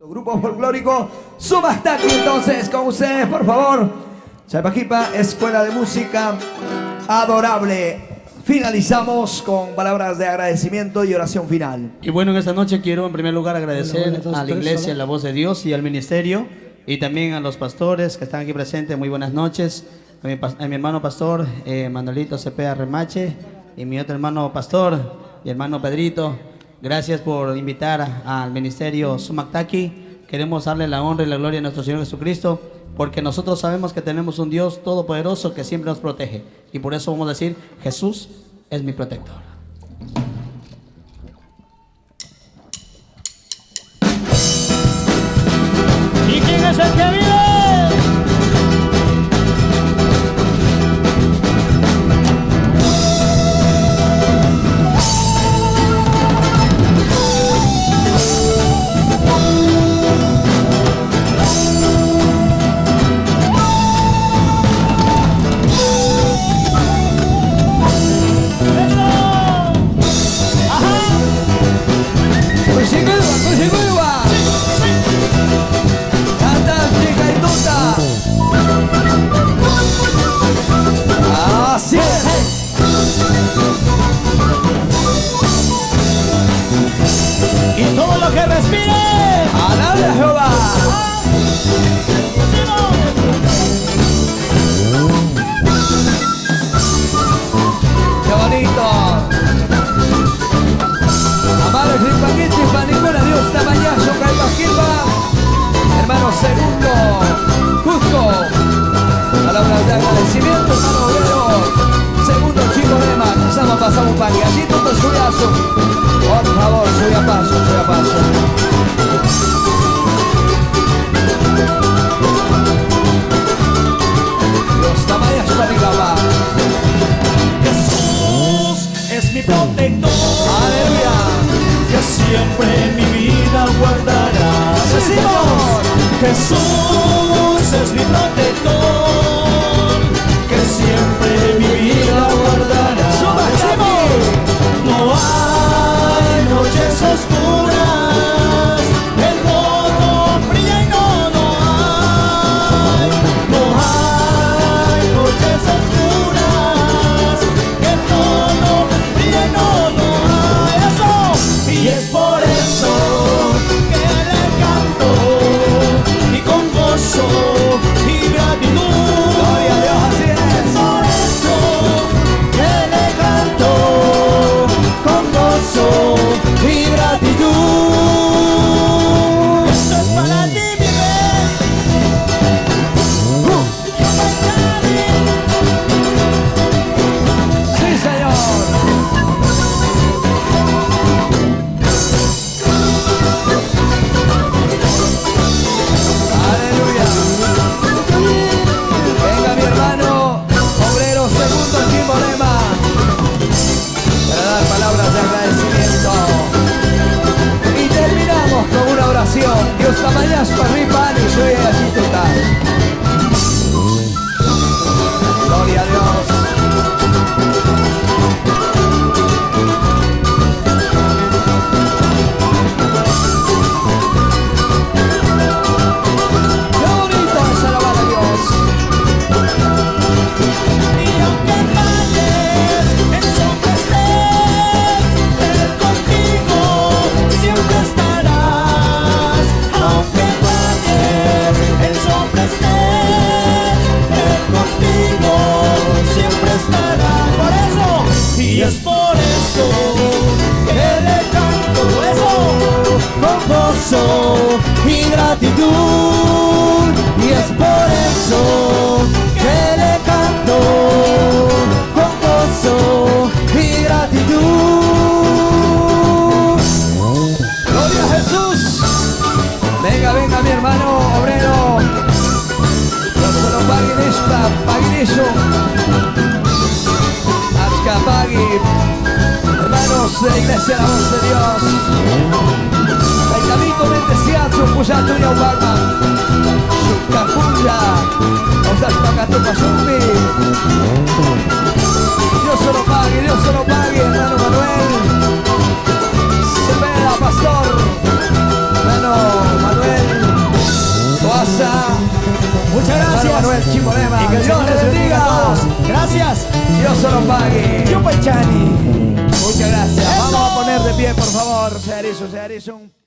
Grupo folclórico Sumaktaki, entonces con ustedes, por favor. Chalpaquipa, Escuela de Música Adorable. Finalizamos con palabras de agradecimiento y oración final. Y bueno, en esta noche quiero en primer lugar agradecer a la iglesia La Voz de Dios y al ministerio, y también a los pastores que están aquí presentes. Muy buenas noches. A mi hermano pastor Manuelito Cepeda Remache, y mi otro hermano pastor y hermano Pedrito. Gracias por invitar al ministerio Sumaktaki. Queremos darle la honra y la gloria a nuestro Señor Jesucristo, porque nosotros sabemos que tenemos un Dios todopoderoso que siempre nos protege, y por eso vamos a decir: Jesús es mi protector. ¿Y quién es el que vive? Y todo lo que respire, alabe a Jehová. ¡Qué bonito! Amado Cripaquiti, Panicona, Dios Tamayazo, Caipaquipa, hermano Segundo, Cusco, palabras de agradecimiento, hermano Obrero, Segundo Chico Lema, pasamos pari, allí todo suyazo, por favor, suya paso, suya paso. Dios Tamayazo, Panicaba. Jesús es mi protector. Aleluya. Que siempre mi vida guardará. ¡Sí, Señor! Jesús es mi protector, que siempre mi vida guardará. No hay noches oscuras, el todo brilla y no hay. No hay noches oscuras, el todo brilla y no hay. Eso, y es por eso que le canto y con gozo y gratitud. Gloria a Dios, así es. Por eso que le canto con gozo y gratitud. Esto es para ti, mi rey. Sí, Señor. Aleluya. Venga mi hermano Obrero Segundo Chimolema para dar palabras de agradecimiento. Y terminamos con una oración. Dios Tamayas Parripan y soy allí total. Gloria a Dios. Qué bonito es alabar a Dios. Y aunque falles, en sombra estés, Él contigo siempre estarás. Aunque falles, en sombra estés, Él contigo siempre estará. Por eso, y es por eso que le canto eso con gozo y gratitud. Y es por eso que le canto con gozo y gratitud. Gloria a Jesús. Venga, venga mi hermano Obrero. No solo paguen esta, paguen eso. Hasta paguen. Hermanos de la Iglesia La Voz de Dios. Caicamito Mentesiacho, Puyacho y Aubarma. Subcapulla. Osas Pacatu Pasumbi. Dios solo pague, hermano Manuel. Cepeda, pastor. Hermano Manuel. problema. Y que el Dios Señor les les bendiga a bendiga. todos. Gracias. Dios se los pague. Yupay Chani. Muchas gracias. ¡Eso! Vamos a poner de pie, por favor. Se hizo un